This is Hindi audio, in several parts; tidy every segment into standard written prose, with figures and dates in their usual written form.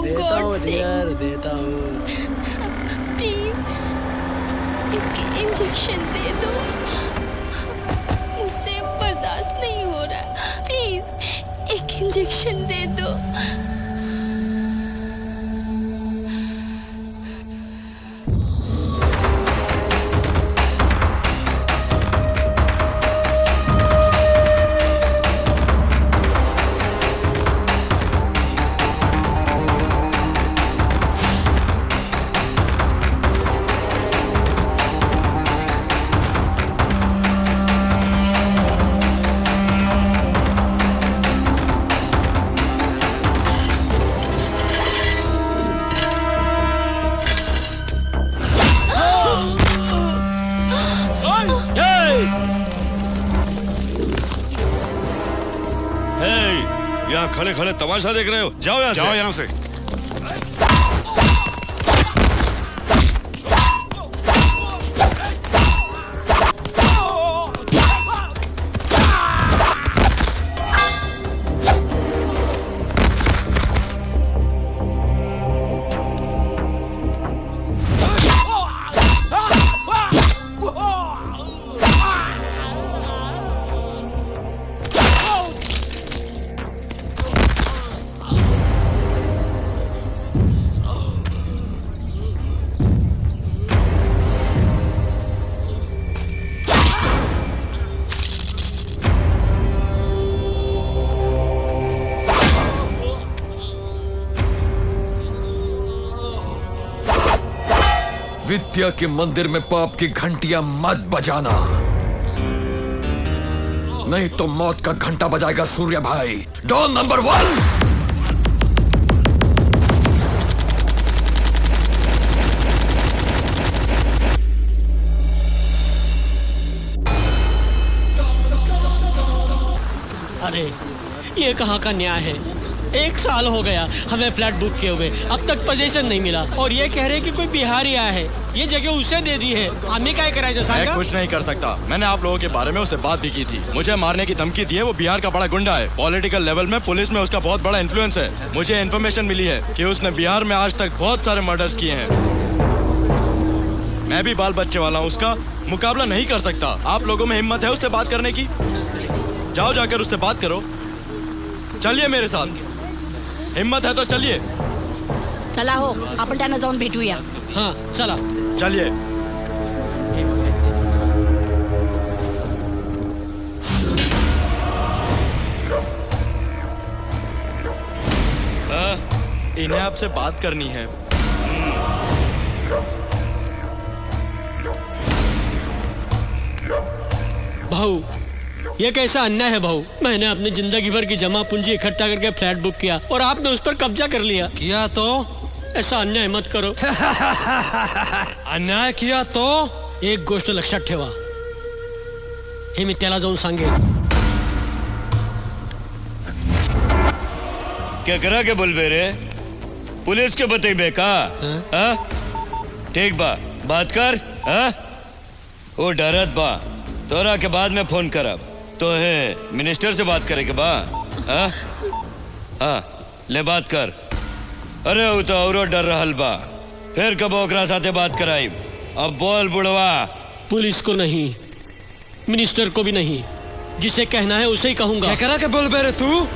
गॉड से देता हूँ। प्लीज एक इंजेक्शन दे दो, मुझसे बर्दाश्त नहीं हो रहा। प्लीज एक इंजेक्शन दे दो। यहाँ खड़े खड़े तमाशा देख रहे हो? जाओ यहाँ से। विद्या के मंदिर में पाप की घंटियां मत बजाना, नहीं तो मौत का घंटा बजाएगा सूर्य भाई। Don number 1। अरे ये कहाँ का न्याय है? 1 साल हो गया हमें फ्लैट बुक किए हुए, अब तक पोजीशन नहीं मिला और ये कह रहे कि कोई बिहारी आया है, ये जगह उसे दे दी है। हमें क्या कराए जैसा? मैं कुछ नहीं कर सकता। मैंने आप लोगों के बारे में उससे बात भी की थी। मुझे मारने की धमकी दी है। वो बिहार का बड़ा गुंडा है। पॉलिटिकल लेवल में पुलिस में उसका बहुत बड़ा इन्फ्लुएंस है। मुझे इन्फॉर्मेशन मिली है कि उसने बिहार में आज तक बहुत सारे मर्डर्स किए हैं। मैं भी बाल बच्चे वाला हूँ, उसका मुकाबला नहीं कर सकता। आप लोगों में हिम्मत है उससे बात करने की? जाओ जाकर उससे बात करो। चलिए मेरे साथ, हिम्मत है तो चलिए। चला हो, आपण त्यांना जाऊन भेटूया। हाँ चला चलिए। इन्हें आपसे बात करनी है। भाऊ, ये कैसा अन्याय है भाऊ? मैंने अपनी जिंदगी भर की जमा पूंजी इकट्ठा करके फ्लैट बुक किया और आपने उस पर कब्जा कर लिया। किया तो? ऐसा अन्याय मत करो। अन्याय किया तो? एक गोष्ट लक्षात ठेवा, हे मी त्याला जाऊन सांगेन। क्या करा के बोलबे रे? पुलिस के बतेबे का? ठीक बा, बात कर। वो डरत बा, तोरा के बाद में फोन करब। तो है मिनिस्टर से बात करे के बा? हाँ ले बात कर। अरे वो तो औरो डर रहल बा, फिर कब ओकरा साथे बात कराई। अब बोल बुढ़वा। पुलिस को नहीं, मिनिस्टर को भी नहीं, जिसे कहना है उसे ही कहूंगा। क्या करा के बोल बेरे तू?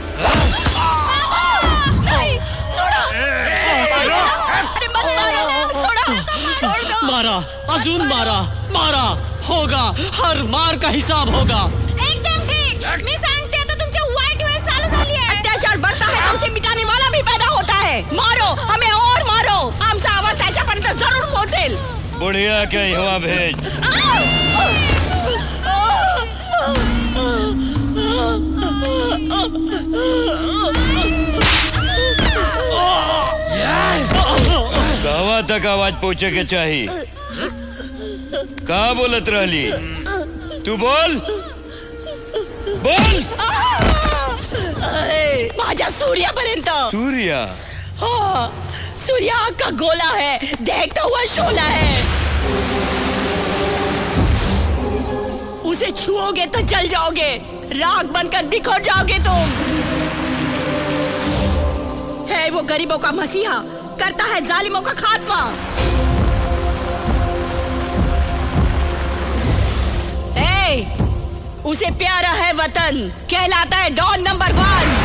मारा, अजून मारा, मारा होगा, हर मार का हिसाब होगा। एकदम ठीक। मी सांगते आता तुमची वाईट वेळ चालू झाली आहे। अत्याचार बढ़ता है तो उसे मिटाने वाला भी पैदा होता है। मारो, हमें और मारो, आमचा आवाज त्याच्यापर्यंत जरूर पोहोचेल। बुढ़िया के यहाँ भेज। गावा तक आवाज पहुंचे के चाहिए। का बोलत रहली? तू बोल बोल। माझ्या सूर्यापर्यंत। सूर्या? हाँ, सूर्या आग का गोला है, देखता हुआ शोला है। उसे छुओगे तो जल जाओगे, राख बनकर बिखर जाओगे तुम। है वो गरीबों का मसीहा, करता है जालिमों का खात्मा। उसे प्यारा है वतन, कहलाता है डॉन नंबर 1।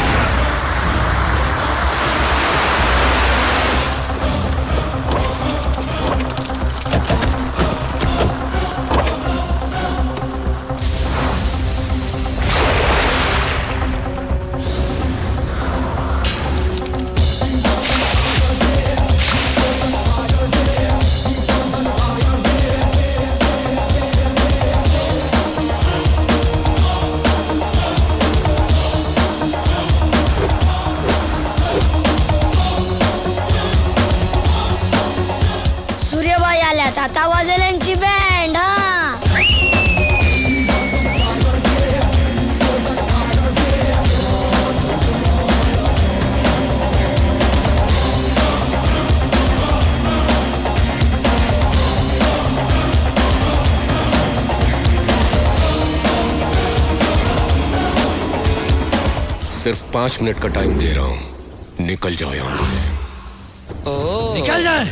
आता वाजेल यांची बँड। हा सिर्फ 5 मिनट का टाइम दे रहा हूं, निकल जाओ यहां से। निकल जाए।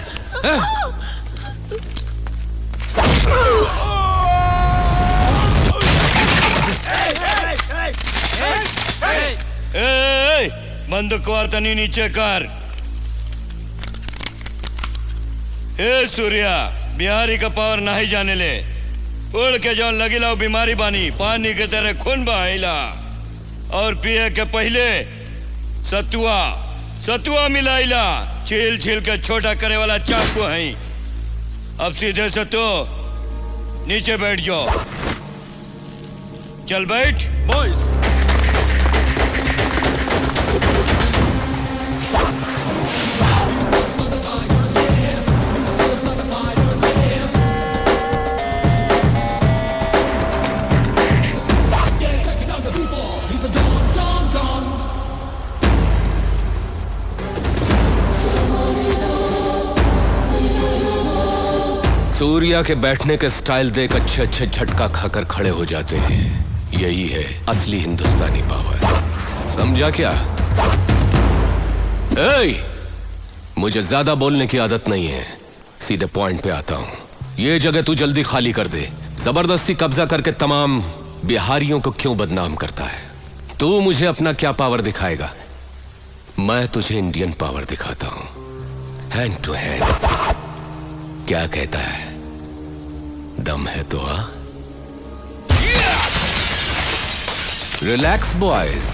बंदूक वार्तनी नीचे कर। ए सूर्या, बिहारी का पावर नहीं जाने ले। उड़ के जो लगी लाओ बीमारी बानी, पानी के तरह खून बहाइला और पिए के पहले सतुआ मिलाइला। छील छील के छोटा करे वाला चाकू है। अब सीधे से तो नीचे बैठ जाओ। चल बैठ। बॉयज, सूर्या के बैठने के स्टाइल देख अच्छे अच्छे झटका खाकर खड़े हो जाते हैं। यही है असली हिंदुस्तानी पावर, समझा क्या? मुझे ज्यादा बोलने की आदत नहीं है, सीधे पॉइंट पे आता हूं। ये जगह तू जल्दी खाली कर दे। जबरदस्ती कब्जा करके तमाम बिहारियों को क्यों बदनाम करता है? तू मुझे अपना क्या पावर दिखाएगा? मैं तुझे इंडियन पावर दिखाता हूं, हैंड टू हैंड। क्या कहता है? दम है तो आ। Relax boys.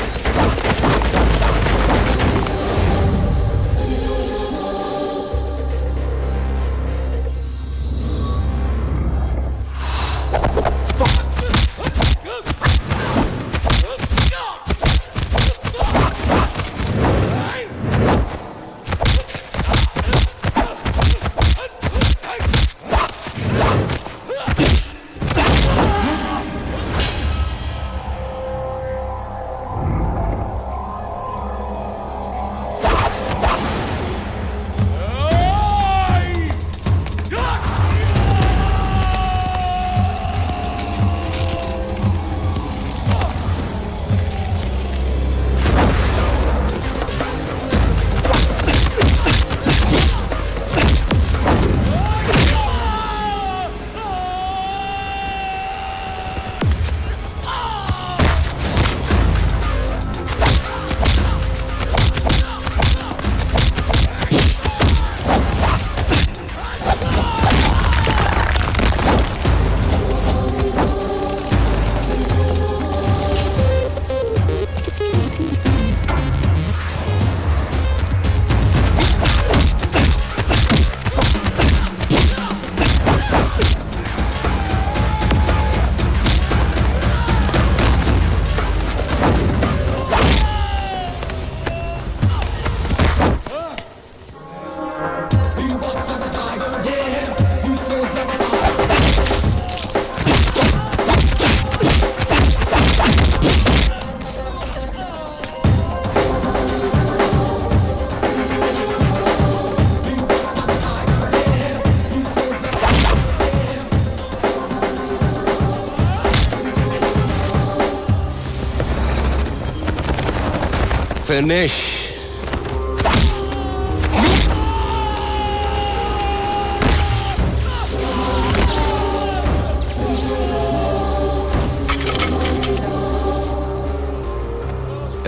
फिनिश।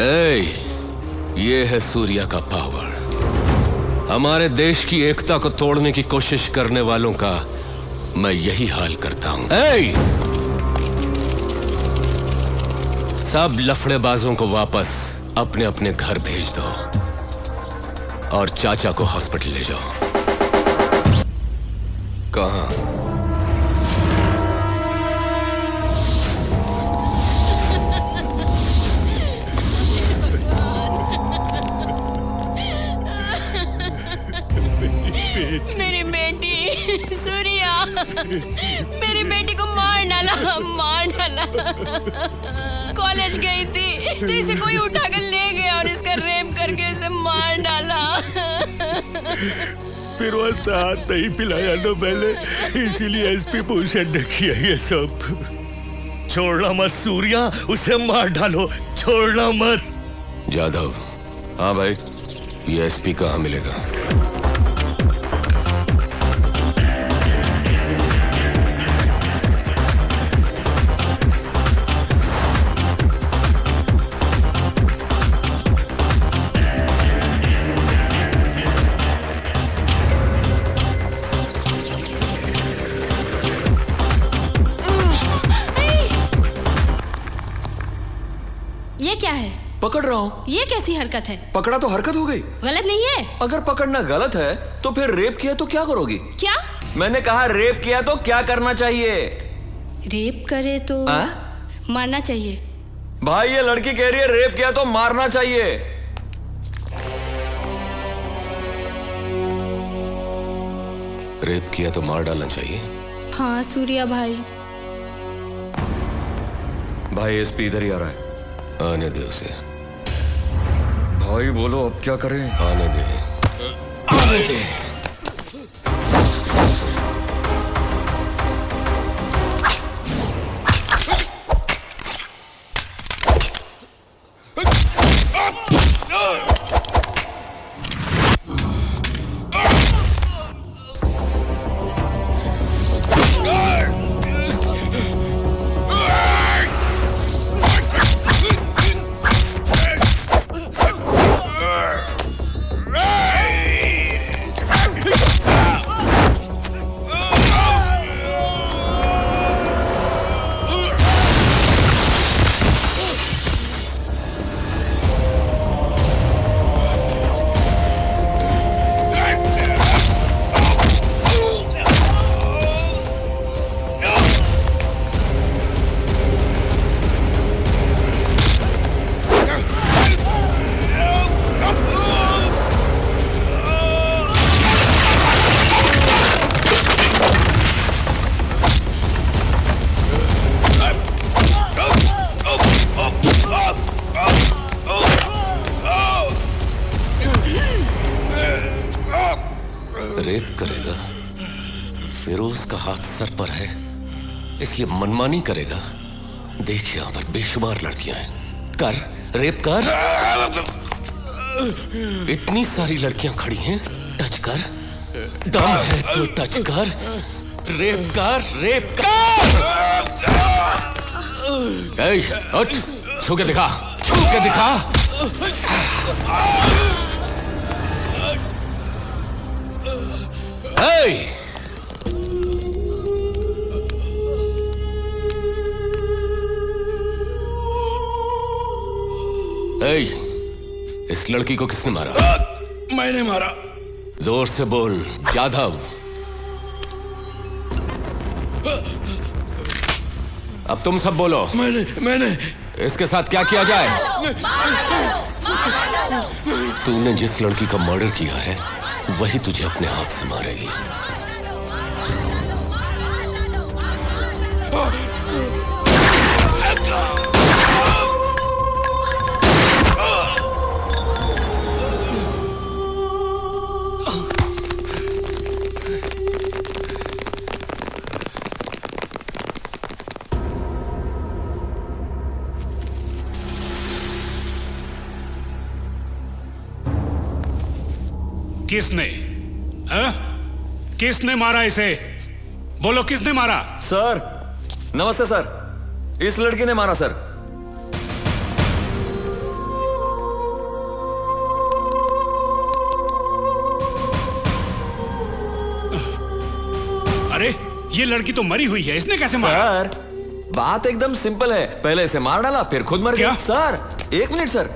ये है सूर्या का पावर। हमारे देश की एकता को तोड़ने की कोशिश करने वालों का मैं यही हाल करता हूं। सब लफड़ेबाजों को वापस अपने अपने घर भेज दो और चाचा को हॉस्पिटल ले जाओ। कहां? मेरी बेटी सूर्या, मेरी बेटी को मार डाला। कॉलेज गई थी तो इसे कोई उठाकर ले गया और इसका रेप करके इसे मार डाला। फिर वो साथ नहीं पिलाया तो मैंने, इसीलिए एसपी भूषण ने किया ये सब। छोड़ना मत सूर्या, उसे मार डालो, छोड़ना मत। जाधव। हाँ भाई, ये एसपी कहाँ मिलेगा? ये क्या है? पकड़ रहा हूँ। ये कैसी हरकत है? पकड़ा तो हरकत हो गई। गलत नहीं है? अगर पकड़ना गलत है तो फिर रेप किया तो क्या करोगी? क्या? मैंने कहा रेप किया तो क्या करना चाहिए? रेप करे तो मारना चाहिए। भाई ये लड़की कह रही है रेप किया तो मारना चाहिए। रेप किया तो मार डालना चाहिए। हाँ सूर्या भाई। भाई एसपी इधर ही आ रहा है। आने दे उसे। भाई बोलो अब क्या करें? आने दे। आने दे। रेप करेगा, फिरोज का हाथ सर पर है इसलिए मनमानी करेगा। देख यहां पर बेशुमार लड़कियां हैं, कर रेप कर। इतनी सारी लड़कियां खड़ी हैं, टच कर। दम है तो टच कर। रेप कर, रेप कर। उठ, छू के दिखा, छू के दिखा। इस लड़की को किसने मारा? मैंने मारा। जोर से बोल जाधव। अब तुम सब बोलो। मैंने इसके साथ क्या किया जाए? तूने जिस लड़की का मर्डर किया है वही तुझे अपने हाथ से मारेगी। किसने? किसने मारा इसे? बोलो किसने मारा? सर नमस्ते सर, इस लड़की ने मारा सर। अरे ये लड़की तो मरी हुई है, इसने कैसे मारा? सर बात एकदम सिंपल है, पहले इसे मार डाला फिर खुद मर गया। सर 1 मिनट सर,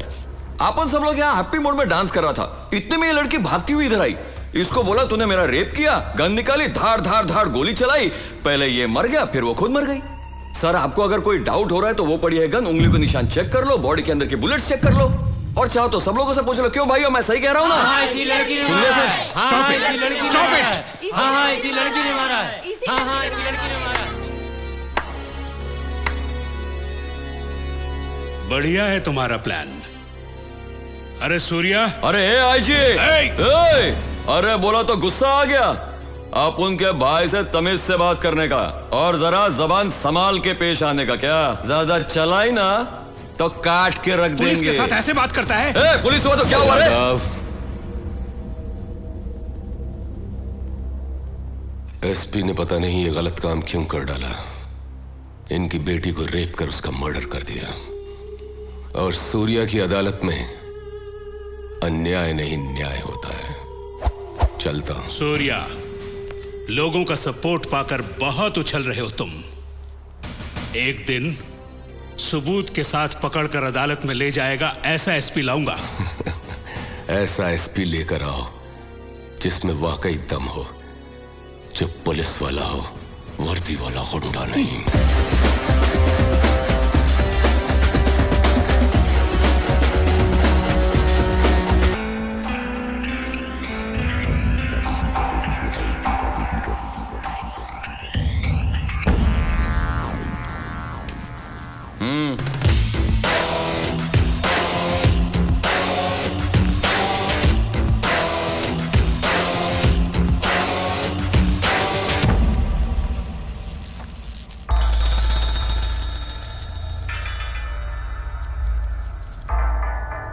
अपन सब लोग यहाँ हैप्पी मोड में डांस कर रहा था, इतने में ये लड़की भागती हुई इधर आई। इसको बोला तूने मेरा रेप किया, गन निकाली, धार धार धार गोली चलाई, पहले ये मर गया फिर वो खुद मर गई। सर आपको अगर कोई डाउट हो रहा है तो वो पड़ी है गन, उंगली को निशान चेक कर लो, बॉडी के अंदर के बुलेट्स चेक कर लो, और चाहो तो सब लोगों से पूछ लो। क्यों भाइयों, मैं सही कह रहा हूँ ना? हाँ, इसी लड़की ने सुन मारा ले है। सर। हाँ, इसी लड़की ने मारा है। हाँ, इसी लड़की ने मारा है। हाँ, इसी लड़की ने मारा है। बढ़िया है तुम्हारा प्लान। अरे सूर्या, अरे आईजी, अरे बोला तो गुस्सा आ गया। आप उनके भाई से तमीज से बात करने का और जरा जबान संभाल के पेश आने का। क्या ज्यादा चलाई ना तो काट के रख देंगे। पुलिस के साथ ऐसे बात करता है? पुलिस हुआ तो क्या हुआ रे? एसपी ने पता नहीं ये गलत काम क्यों कर डाला। इनकी बेटी को रेप कर उसका मर्डर कर दिया, और सूर्या की अदालत में अन्याय नहीं न्याय होता है। चलता हूं। सूर्या, लोगों का सपोर्ट पाकर बहुत उछल रहे हो तुम। एक दिन सबूत के साथ पकड़कर अदालत में ले जाएगा ऐसा एसपी लाऊंगा। ऐसा एसपी लेकर आओ जिसमें वाकई दम हो, जो पुलिस वाला हो, वर्दी वाला गुंडा नहीं।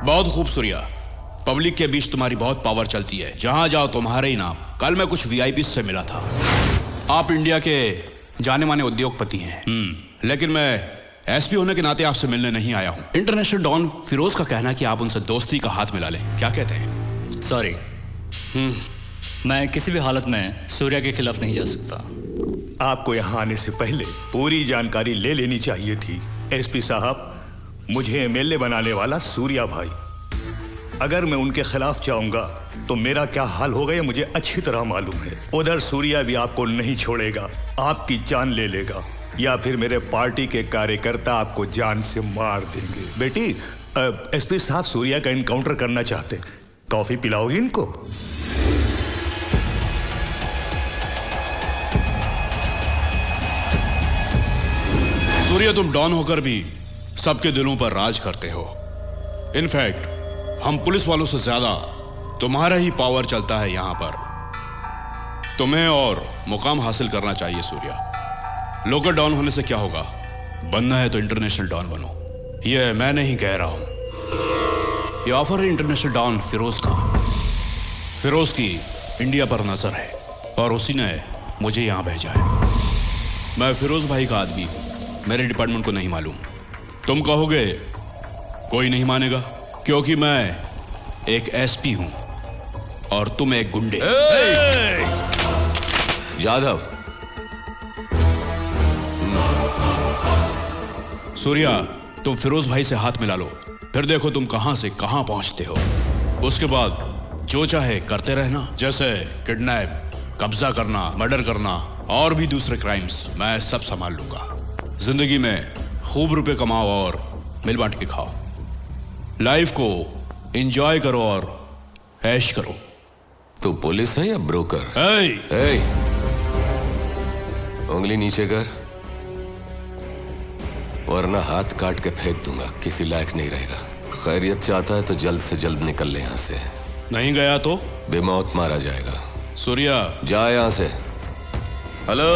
बहुत खूब सूर्या, पब्लिक के बीच तुम्हारी बहुत पावर चलती है, जहां जाओ तुम्हारे ही नाम। कल मैं कुछ वीआईपी से मिला था। आप इंडिया के जाने माने उद्योगपति हैं, लेकिन मैं एसपी होने के नाते आपसे मिलने नहीं आया हूं। इंटरनेशनल डॉन फिरोज का कहना है कि आप उनसे दोस्ती का हाथ मिला लें, क्या कहते हैं? सॉरी, मैं किसी भी हालत में सूर्या के खिलाफ नहीं जा सकता। आपको यहाँ आने से पहले पूरी जानकारी ले लेनी चाहिए थी। एसपी साहब, मुझे एमएलए बनाने वाला सूर्या भाई, अगर मैं उनके खिलाफ जाऊंगा तो मेरा क्या हाल होगा ये मुझे अच्छी तरह मालूम है। उधर सूर्या भी आपको नहीं छोड़ेगा, आपकी जान ले लेगा, या फिर मेरे पार्टी के कार्यकर्ता आपको जान से मार देंगे। बेटी, एसपी साहब सूर्या का इनकाउंटर करना चाहते, कॉफी पिलाओगी इनको? सूर्या, तुम डॉन होकर भी सबके दिलों पर राज करते हो। इनफैक्ट हम पुलिस वालों से ज्यादा तुम्हारा ही पावर चलता है यहां पर। तुम्हें और मुकाम हासिल करना चाहिए सूर्या। लोकल डॉन होने से क्या होगा, बनना है तो इंटरनेशनल डॉन बनो। ये मैं नहीं कह रहा हूं, ये ऑफर है इंटरनेशनल डॉन फिरोज का। फिरोज की इंडिया पर नजर है और उसी ने मुझे यहां भेजा है। मैं फिरोज भाई का आदमी, मेरे डिपार्टमेंट को नहीं मालूम। तुम कहोगे कोई नहीं मानेगा, क्योंकि मैं एक एसपी हूं और तुम एक गुंडे। जाधव, सूर्या, तुम फिरोज भाई से हाथ मिला लो, फिर देखो तुम कहां से कहां पहुंचते हो। उसके बाद जो चाहे करते रहना, जैसे किडनैप, कब्जा करना, मर्डर करना और भी दूसरे क्राइम्स मैं सब संभाल लूंगा। जिंदगी में खूब रुपए कमाओ और मिल बांट के खाओ। लाइफ को एंजॉय करो और ऐश करो। तू पुलिस है या ब्रोकर? उंगली नीचे कर, वरना हाथ काट के फेंक दूंगा, किसी लायक नहीं रहेगा। खैरियत चाहता है तो जल्द से जल्द निकल ले यहां से, नहीं गया तो बेमौत मारा जाएगा। सूर्या, जा यहां से। हेलो,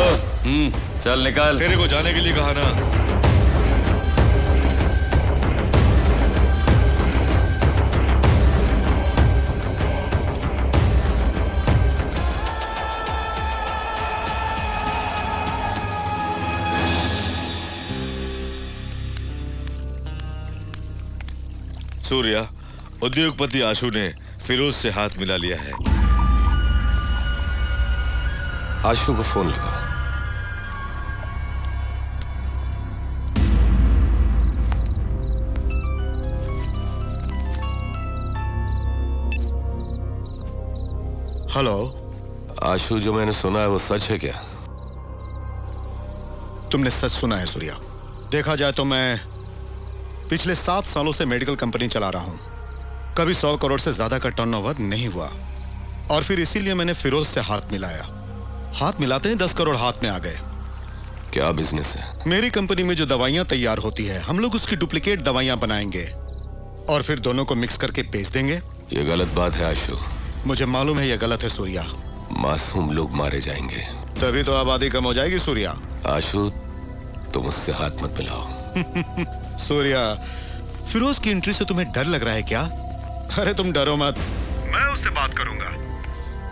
चल निकाल। तेरे को जाने के लिए कहा ना। सूर्या, उद्योगपति आशु ने फिरोज से हाथ मिला लिया है। आशु को फोन लगाओ। हेलो आशु, जो मैंने सुना है वो सच है क्या? तुमने सच सुना है सूर्या। देखा जाए तो मैं पिछले 7 सालों से मेडिकल कंपनी चला रहा हूं। कभी 100 करोड़ से ज्यादा का टर्नओवर नहीं हुआ, और फिर इसीलिए मैंने फिरोज से हाथ मिलाया। हाथ मिलाते ही 10 करोड़ हाथ में आ गए। क्या बिजनेस है? मेरी कंपनी में जो दवाइयां तैयार होती है, हम लोग उसकी डुप्लीकेट दवाइयां बनाएंगे और फिर दोनों को मिक्स करके बेच देंगे। ये गलत बात है आशु। मुझे मालूम है ये गलत है सूर्या। मासूम लोग मारे जाएंगे। तभी तो आबादी कम हो जाएगी सूर्या। आशु, तुम उससे हाथ मत मिलाओ। सूर्या, फिरोज की एंट्री से तुम्हें डर लग रहा है क्या? अरे तुम डरो मत, मैं उससे बात करूंगा।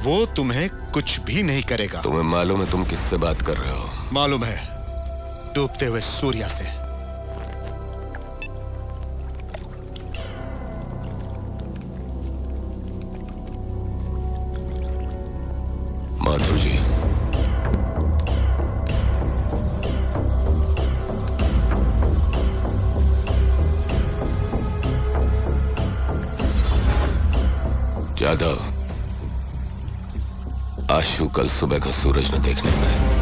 वो तुम्हें कुछ भी नहीं करेगा। तुम्हें मालूम है तुम किससे बात कर रहे हो? मालूम है, डूबते हुए सूर्या से। माथुर जी, जादव, आशु कल सुबह का सूरज न देखने पाए।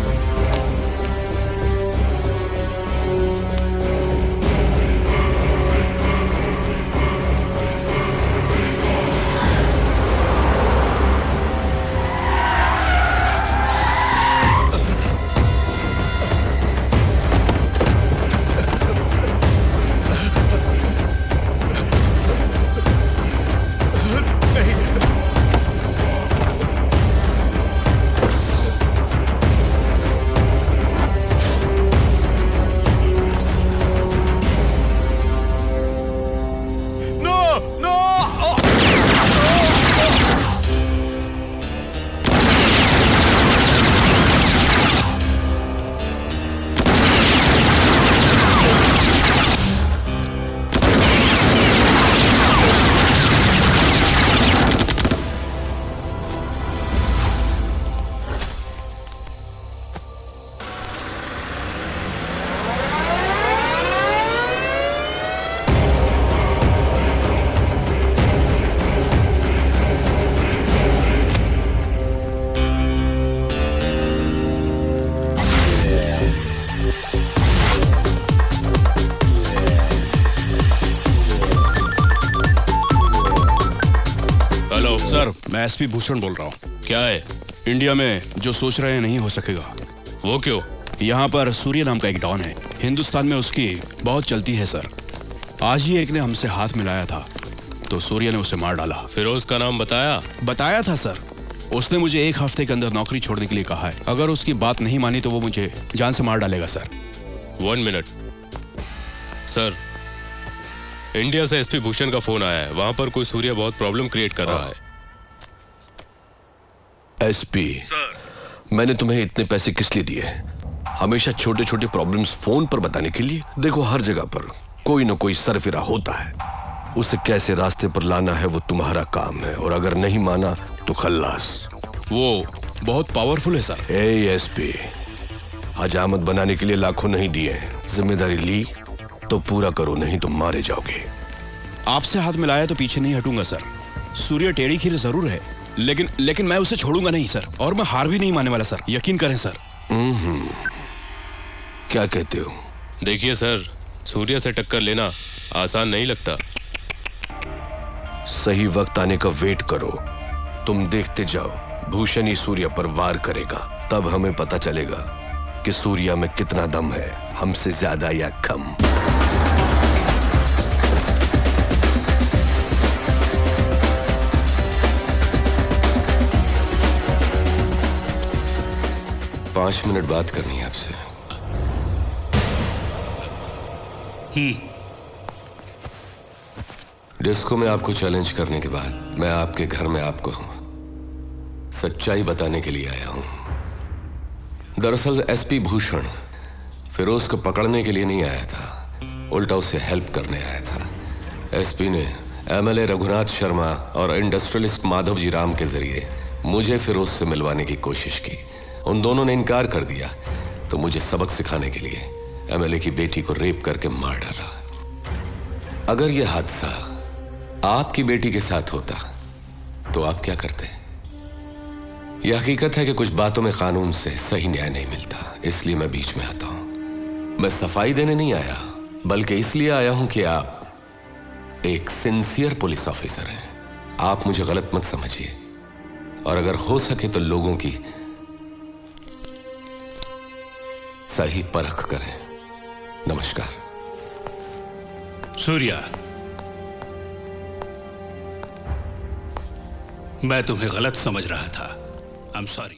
मैं एसपी भूषण बोल रहा हूँ। क्या है? इंडिया में जो सोच रहे हैं नहीं हो सकेगा। वो क्यों? यहाँ पर सूर्य नाम का एक डॉन है, हिंदुस्तान में उसकी बहुत चलती है सर। आज ही एक ने हमसे हाथ मिलाया था तो सूर्य ने उसे मार डाला। फिरोज का नाम बताया? बताया था सर। उसने मुझे 1 हफ्ते के अंदर नौकरी छोड़ने के लिए कहा है। अगर उसकी बात नहीं मानी तो वो मुझे जान से मार डालेगा सर। 1 मिनट सर, इंडिया से एसपी भूषण का फोन आया है। वहां पर कोई सूर्य बहुत प्रॉब्लम क्रिएट कर रहा है। एसपी, मैंने तुम्हें इतने पैसे किस लिए दिए हैं? हमेशा छोटे छोटे प्रॉब्लम्स फोन पर बताने के लिए? देखो, हर जगह पर कोई ना कोई सरफिरा होता है। उसे कैसे रास्ते पर लाना है वो तुम्हारा काम है, और अगर नहीं माना तो खल्लास। वो बहुत पावरफुल है सर। एसपी, हजामत बनाने के लिए लाखों नहीं दिए। जिम्मेदारी ली तो पूरा करो, नहीं तो मारे जाओगे। आपसे हाथ मिलाया तो पीछे नहीं हटूंगा सर। सूर्य टेढ़ी खीर जरूर है, लेकिन मैं उसे छोड़ूंगा नहीं सर, और मैं हार भी नहीं मानने वाला सर। यकीन करें सर। क्या कहते हो? देखिए सर, सूर्य से टक्कर लेना आसान नहीं लगता। सही वक्त आने का वेट करो। तुम देखते जाओ, भूषण ही सूर्य पर वार करेगा। तब हमें पता चलेगा कि सूर्य में कितना दम है, हमसे ज्यादा या कम। पांच मिनट बात करनी है आपसे। डिस्को में आपको चैलेंज करने के बाद मैं आपके घर में आपको सच्चाई बताने के लिए आया हूं। दरअसल एसपी भूषण फिरोज को पकड़ने के लिए नहीं आया था, उल्टा उसे हेल्प करने आया था। एसपी ने एमएलए रघुनाथ शर्मा और इंडस्ट्रियलिस्ट माधव जी राम के जरिए मुझे फिरोज से मिलवाने की कोशिश की। उन दोनों ने इनकार कर दिया तो मुझे सबक सिखाने के लिए एमएलए की बेटी को रेप करके मार डाला। अगर यह हादसा आपकी बेटी के साथ होता तो आप क्या करते? यह हकीकत है कि कुछ बातों में कानून से सही न्याय नहीं मिलता, इसलिए मैं बीच में आता हूं। मैं सफाई देने नहीं आया, बल्कि इसलिए आया हूं कि आप एक सिंसियर पुलिस ऑफिसर हैं। आप मुझे गलत मत समझिए, और अगर हो सके तो लोगों की सही परख करें। नमस्कार। सूर्या, मैं तुम्हें गलत समझ रहा था। I am sorry.